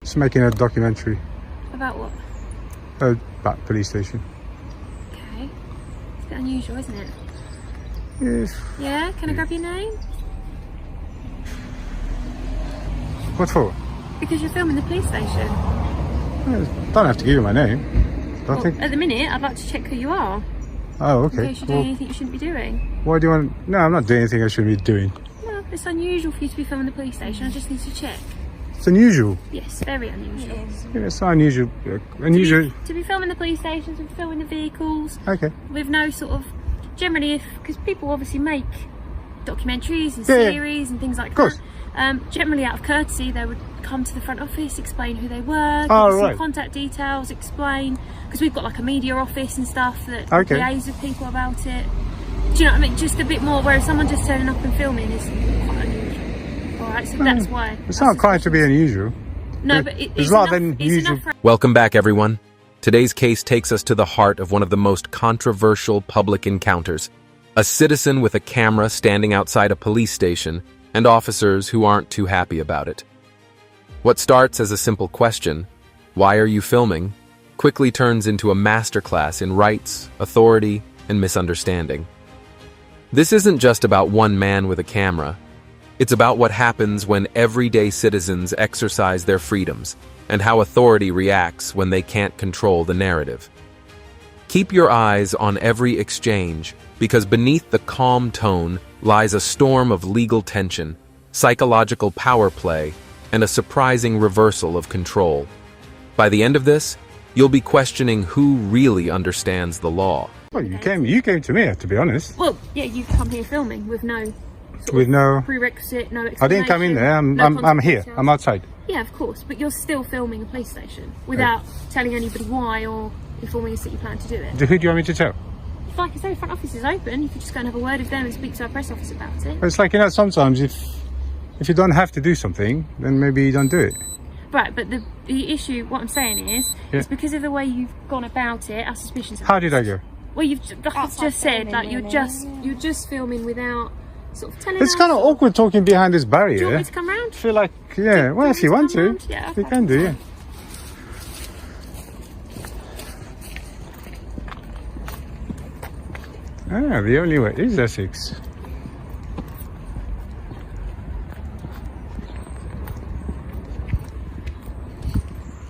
Just making a documentary. About what? About police station. Okay. It's a bit unusual, isn't it? Yes. Yeah? Can I grab your name? What for? Because you're filming the police station. Don't have to give you my name. Well, at the minute, I'd like to check who you are. Oh, okay. In case you're doing anything you shouldn't be doing. Why do you want... No, I'm not doing anything I shouldn't be doing. Well, it's unusual for you to be filming the police station. I just need to check. It's unusual. Yes, very unusual. Yeah, it's not unusual. Unusual. To be filming the police stations and filming the vehicles. Okay. With no sort of... Generally, because people obviously make documentaries and series and things like that. Generally, out of courtesy, they would come to the front office, explain who they were, give us some contact details, explain, because we've got like a media office and stuff that liaise with people about it. Do you know what I mean? Just a bit more, whereas someone just turning up and filming is quite unusual. Alright, so that's why. It's not quite to be unusual. No, but it's rather than usual. Welcome back, everyone. Today's case takes us to the heart of one of the most controversial public encounters. A citizen with a camera standing outside a police station and officers who aren't too happy about it. What starts as a simple question, "Why are you filming?" quickly turns into a masterclass in rights, authority, and misunderstanding. This isn't just about one man with a camera. It's about what happens when everyday citizens exercise their freedoms and how authority reacts when they can't control the narrative. Keep your eyes on every exchange, because beneath the calm tone lies a storm of legal tension, psychological power play, and a surprising reversal of control. By the end of this, you'll be questioning who really understands the law. Well, you came to me, to be honest. Well, yeah, you've come here filming with no prerequisite, no explanation. I didn't come in there. I'm here. I'm outside. Yeah, of course, but you're still filming a police station without telling anybody why or informing us that you plan to do it. Who do you want me to tell? Like I say, the front office is open. You could just go and have a word with them and speak to our press office about it. It's like, sometimes if you don't have to do something, then maybe you don't do it. Right, but the issue, what I'm saying is, it's because of the way you've gone about it, our suspicions. How did I go? Well, you've just said, like, you're just filming without sort of telling us. It's kind of awkward talking behind this barrier. Do you want me to come round? I feel like, well, if you want to, you can do, the only way is Essex.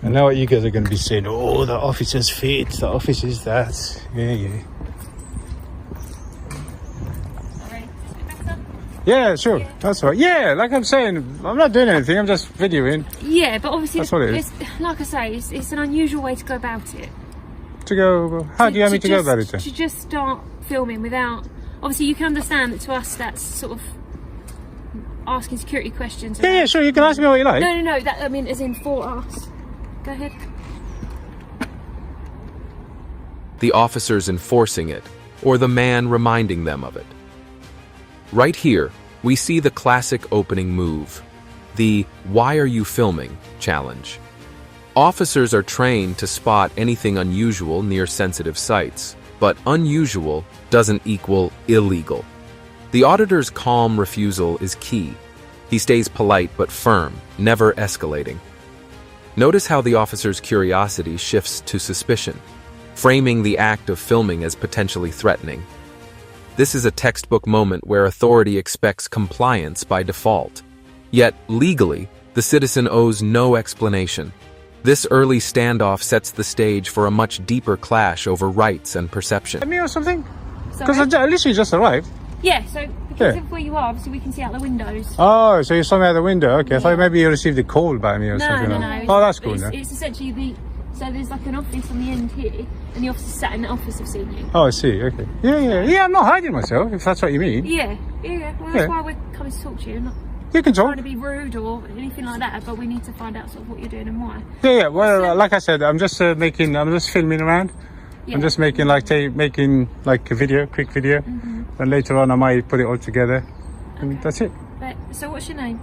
I know what you guys are going to be saying. Oh, the officer's fit, the office is that. Yeah. Yeah, sure. Yeah. That's right. Yeah, like I'm saying, I'm not doing anything. I'm just videoing. Yeah, but obviously, that's what it is. Like I say, it's an unusual way to go about it. How do you want me to go about it then? To just start filming without... Obviously, you can understand that to us, that's sort of asking security questions. Yeah, sure. You can ask me what you like. No. That, I mean, as in for us. Go ahead. The officers enforcing it, or the man reminding them of it. Right here, we see the classic opening move, the "Why are you filming?" challenge. Officers are trained to spot anything unusual near sensitive sites, but unusual doesn't equal illegal. The auditor's calm refusal is key. He stays polite but firm, never escalating. Notice how the officer's curiosity shifts to suspicion, framing the act of filming as potentially threatening. This is a textbook moment where authority expects compliance by default. Yet, legally, the citizen owes no explanation. This early standoff sets the stage for a much deeper clash over rights and perception. Me or something? Because I literally just arrived. Yeah, so because of where you are, obviously we can see out the windows. Oh, so you saw me out the window. Okay, I thought maybe you received a call by me or something. No. Oh, that's cool. It's essentially so there's like an office on the end here, and the officers sat in the office have seen you. Oh, I see. Okay. Yeah. I'm not hiding myself, if that's what you mean. Yeah. Well, that's why we're coming to talk to you. Not you can talk. Trying to be rude or anything like that, but we need to find out sort of what you're doing and why. Yeah. Well, like I said, I'm just filming around. Yeah. I'm just making like a video, quick video, and later on I might put it all together, and that's it. But, so what's your name?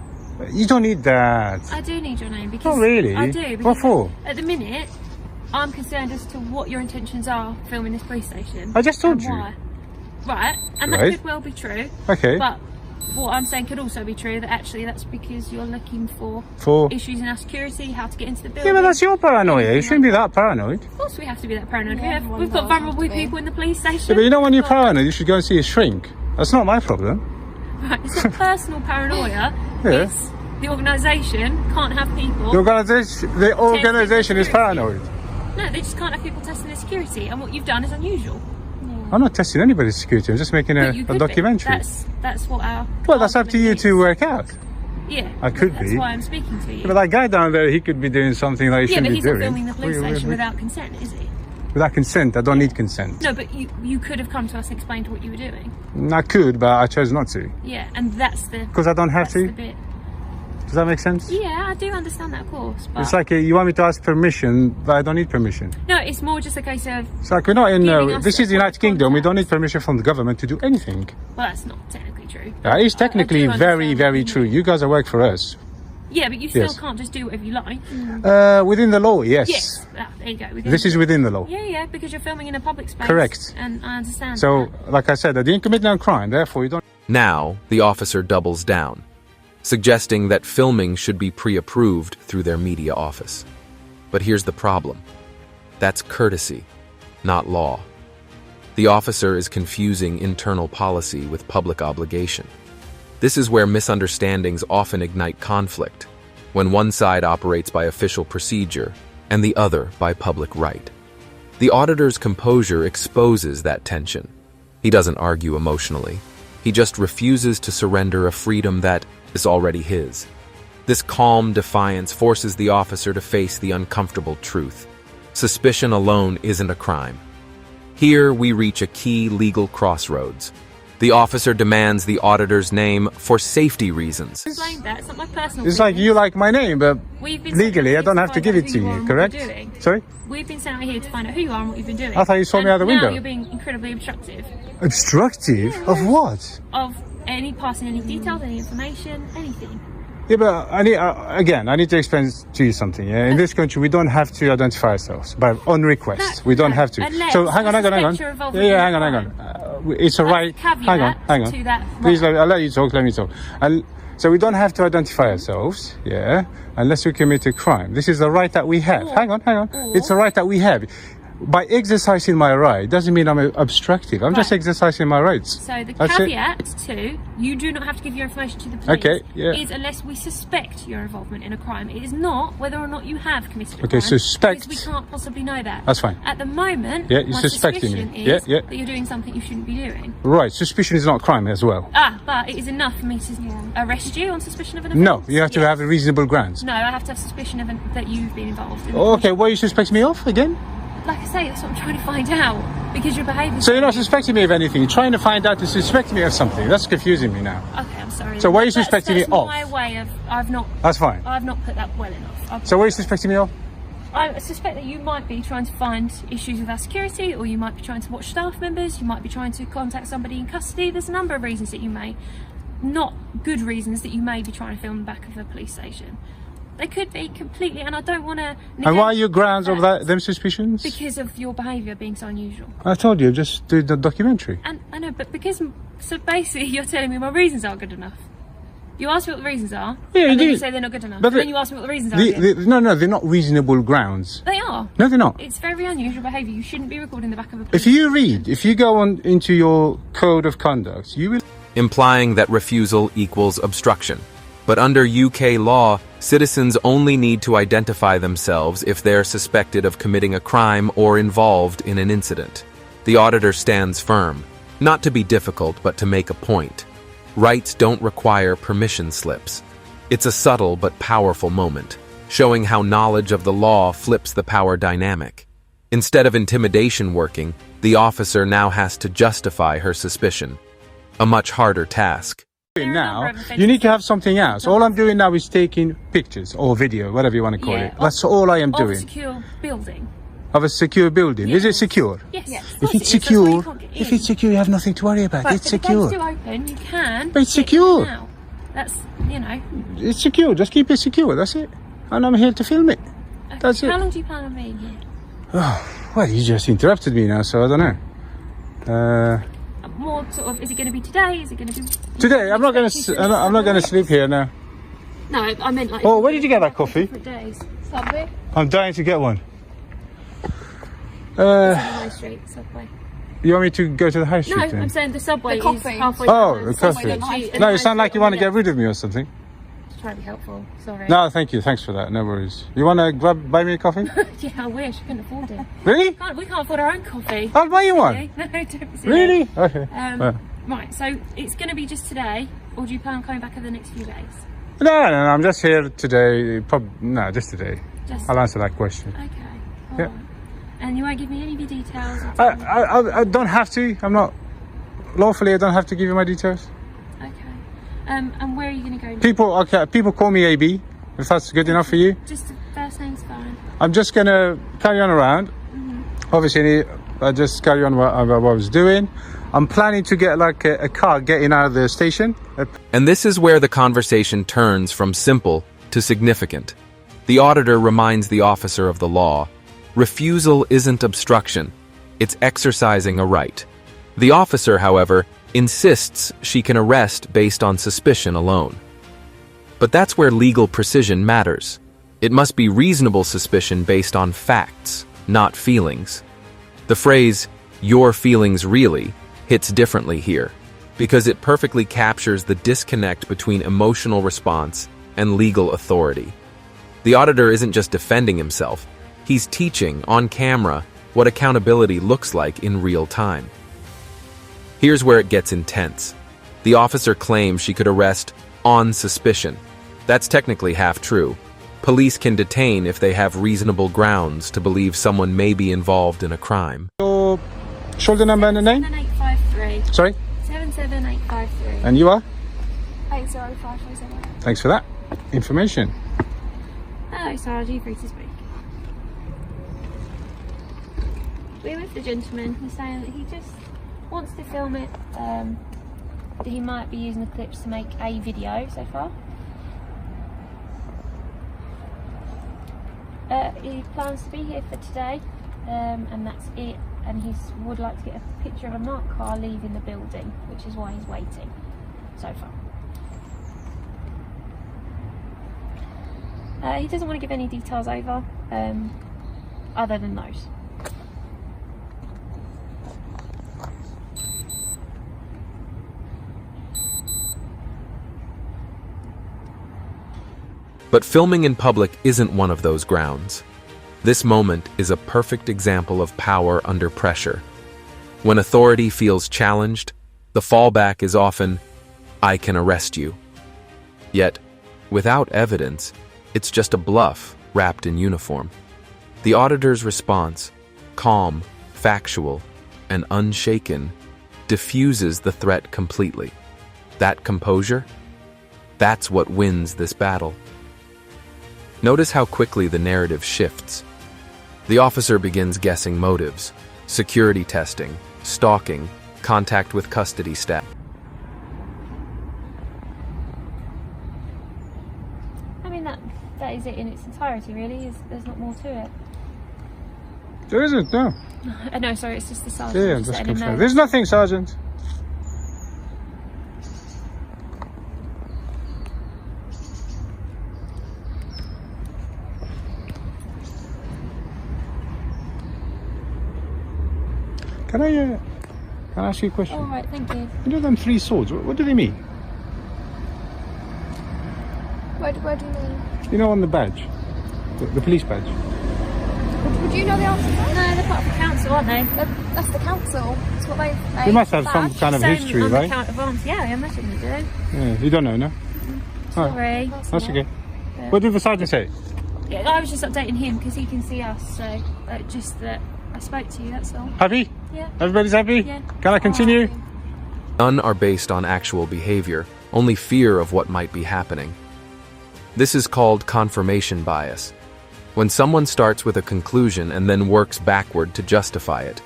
You don't need that. I do need your name because... Oh, really? I do. What for? At the minute, I'm concerned as to what your intentions are filming this police station. I just told you. Why. Right, and that could well be true. Okay. But what I'm saying could also be true, that actually that's because you're looking for issues in our security, how to get into the building. Yeah, but that's your paranoia. You shouldn't be that paranoid. Of course we have to be that paranoid. We've got vulnerable people in the police station. Yeah, but you know when you're paranoid, you should go and see a shrink. That's not my problem. Right, it's not personal paranoia. It's the organisation can't have people. The organisation is paranoid. No, they just can't have people testing their security, and what you've done is unusual. I'm not testing anybody's security. I'm just making a documentary. That's what our. Well, that's up to you to work out. Yeah, I could be. That's why I'm speaking to you. Yeah, but that guy down there, he could be doing something that he shouldn't be doing. Yeah, but he's not filming the police station without consent, is he? Without consent, I don't need consent. No, but you could have come to us and explained what you were doing. I could, but I chose not to. Yeah, and that's the. Because I don't have to. The bit. Does that make sense? Yeah, I do understand that, of course. But it's like you want me to ask permission, but I don't need permission. No, it's more just a case of. It's like we're not in. This is the United Kingdom. We don't need permission from the government to do anything. Well, that's not technically true. It's technically very, very true. You guys are work for us. Yeah, but you still can't just do whatever you like. Within the law, yes. Yes, there you go. This is within the law. Yeah, because you're filming in a public space. Correct. And I understand. So, like I said, I didn't commit no crime. Therefore, you don't. Now, the officer doubles down, suggesting that filming should be pre-approved through their media office. But here's the problem. That's courtesy, not law. The officer is confusing internal policy with public obligation. This is where misunderstandings often ignite conflict, when one side operates by official procedure and the other by public right. The auditor's composure exposes that tension. He doesn't argue emotionally. He just refuses to surrender a freedom that is already his. This calm defiance forces the officer to face the uncomfortable truth. Suspicion alone isn't a crime. Here we reach a key legal crossroads. The officer demands the auditor's name for safety reasons. Explain that. It's not my personal It's like you like my name, but legally I don't have to give it to you, you, correct? Sorry? We've been sent out here to find out who you are and what you've been doing. I thought you saw me out the window. Now you're being incredibly obstructive. Obstructive? Of what? Of passing any details, any information, anything. Yeah, but I need to explain to you something. Yeah? In this country, we don't have to identify ourselves on request. We don't have to. So hang on. Yeah, hang on. It's a right. Hang on. To that Please, I'll let you talk. Let me talk. So we don't have to identify ourselves, yeah, unless we commit a crime. This is the right that we have. Hang on. It's a right that we have. By exercising my right doesn't mean I'm obstructive. I'm just exercising my rights. So the caveat to you do not have to give your information to the police is unless we suspect your involvement in a crime. It is not whether or not you have committed a crime. Suspect. Because we can't possibly know that. That's fine. At the moment, you're suspecting me. That you're doing something you shouldn't be doing. Right. Suspicion is not crime as well. But it is enough for me to arrest you on suspicion of an offence. No, you have to have reasonable grounds. No, I have to have suspicion of that you've been involved in. Okay, what you suspect me of again? Like I say, that's what I'm trying to find out. Because your behaviour... So you're not suspecting me of anything. You're trying to find out to suspect me of something. That's confusing me now. Okay, I'm sorry. So what are you suspecting me of? That's my way of... That's fine. I've not put that well enough. So what are you suspecting me of? I suspect that you might be trying to find issues with our security, or you might be trying to watch staff members, you might be trying to contact somebody in custody. There's a number of reasons that you may... Not good reasons that you may be trying to film the back of a police station. They could be completely, and I don't want to... And why are your grounds of them suspicions? Because of your behaviour being so unusual. I told you, just do the documentary. And I know, but because... So basically, you're telling me my reasons aren't good enough. You ask me what the reasons are, and then you say they're not good enough. But then you ask me what the reasons are. No, they're not reasonable grounds. They are. No, they're not. It's very unusual behaviour. You shouldn't be recording the back of a police. If you go on into your code of conduct, you will... Implying that refusal equals obstruction. But under UK law, citizens only need to identify themselves if they're suspected of committing a crime or involved in an incident. The auditor stands firm, not to be difficult, but to make a point. Rights don't require permission slips. It's a subtle but powerful moment, showing how knowledge of the law flips the power dynamic. Instead of intimidation working, the officer now has to justify her suspicion. A much harder task. Now, you need to have something else. All I'm doing now is taking pictures or video, whatever you want to call it. That's all I am doing. Of a secure building. Of a secure building. Yes. Is it secure? Yes. If it's secure, you have nothing to worry about. It's secure. If the gate's still open, you can. But it's secure. Now. That's, It's secure. Just keep it secure. That's it. And I'm here to film it. That's it. How long do you plan on being here? Oh, well, you just interrupted me now, so I don't know. more sort of, is it going to be today? Is it going to be today? I'm not going to sleep here now. No, I meant like. Oh, where did you get that coffee? Different days. Subway. I'm dying to get one. It's on the high street, Subway. You want me to go to the high street? No, then? I'm saying the Subway The is coffee. halfway Oh, down the Subway coffee. street, No, and you sound like you want to yeah. get rid of me or something. Just trying to be helpful. Sorry. No, thank you. Thanks for that. No worries. You want to buy me a coffee? Yeah, I wish. I couldn't afford it. Really? We can't afford our own coffee. I'll buy you one. Okay? No, don't be silly. Really? Okay. Right, so it's going to be just today, or do you plan on coming back over the next few days? No, I'm just here today. No, just today. Just I'll answer that question. okay. All Yeah. right. And you won't give me any of your details? Or I don't have to. I'm not lawfully. I don't have to give you my details. okay. And where are you going to go? People call me AB. If that's good enough for you. Just the first name's fine. I'm just gonna carry on around. Obviously, I just carry on what I was doing. I'm planning to get like a car getting out of the station. And this is where the conversation turns from simple to significant. The auditor reminds the officer of the law. Refusal isn't obstruction. It's exercising a right. The officer, however, insists she can arrest based on suspicion alone. But that's where legal precision matters. It must be reasonable suspicion based on facts, not feelings. The phrase, "your feelings really," hits differently here, because it perfectly captures the disconnect between emotional response and legal authority. The auditor isn't just defending himself, he's teaching, on camera, what accountability looks like in real time. Here's where it gets intense. The officer claims she could arrest on suspicion. That's technically half true. Police can detain if they have reasonable grounds to believe someone may be involved in a crime. Your shoulder number and the name? 77853. Sorry? 77853. And you are? 80537. Thanks for that information. Hello, Sarah. Are you free to speak? We're with the gentleman. He's saying that he just wants to film it. That he might be using the clips to make a video so far. He plans to be here for today, and that's it. And he would like to get a picture of a marked car leaving the building, which is why he's waiting so far. He doesn't want to give any details over, other than those. But filming in public isn't one of those grounds. This moment is a perfect example of power under pressure. When authority feels challenged, the fallback is often, "I can arrest you." Yet, without evidence, it's just a bluff wrapped in uniform. The auditor's response, calm, factual, and unshaken, diffuses the threat completely. That composure? That's what wins this battle. Notice how quickly the narrative shifts. The officer begins guessing motives, security testing, stalking, contact with custody staff. I mean, that is it in its entirety, really. There's not more to it. There isn't, no. No, sorry, it's just the sergeant. Yeah, just just letting him know. confirm. There's nothing, Sergeant. Can I ask you a question? All right, thank you. You know them three swords, what do they mean? Where do you mean? You know, on the badge, the police badge. Would you know the answer to that? No, they're part of the council, aren't they? That's the council. That's what they've made. They must have some Badge. kind of Same history, on the right? count of arms. Yeah, I imagine they do. Yeah, you don't know, no? Alright, Sorry. that's okay. What did the sergeant say? Yeah, I was just updating him because he can see us, so just that I spoke to you, that's all. Happy? Yeah. Everybody's happy? Yeah. Can I continue? None are based on actual behavior, only fear of what might be happening. This is called confirmation bias. When someone starts with a conclusion and then works backward to justify it.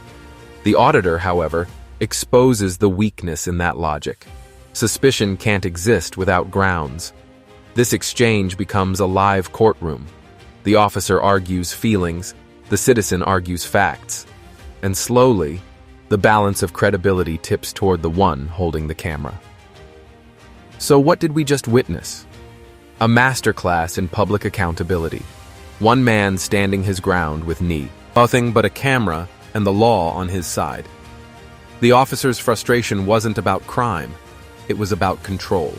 The auditor, however, exposes the weakness in that logic. Suspicion can't exist without grounds. This exchange becomes a live courtroom. The officer argues feelings, the citizen argues facts. And slowly, The balance of credibility tips toward the one holding the camera. So what did we just witness? A masterclass in public accountability. One man standing his ground with nothing but a camera and the law on his side. The officer's frustration wasn't about crime, it was about control.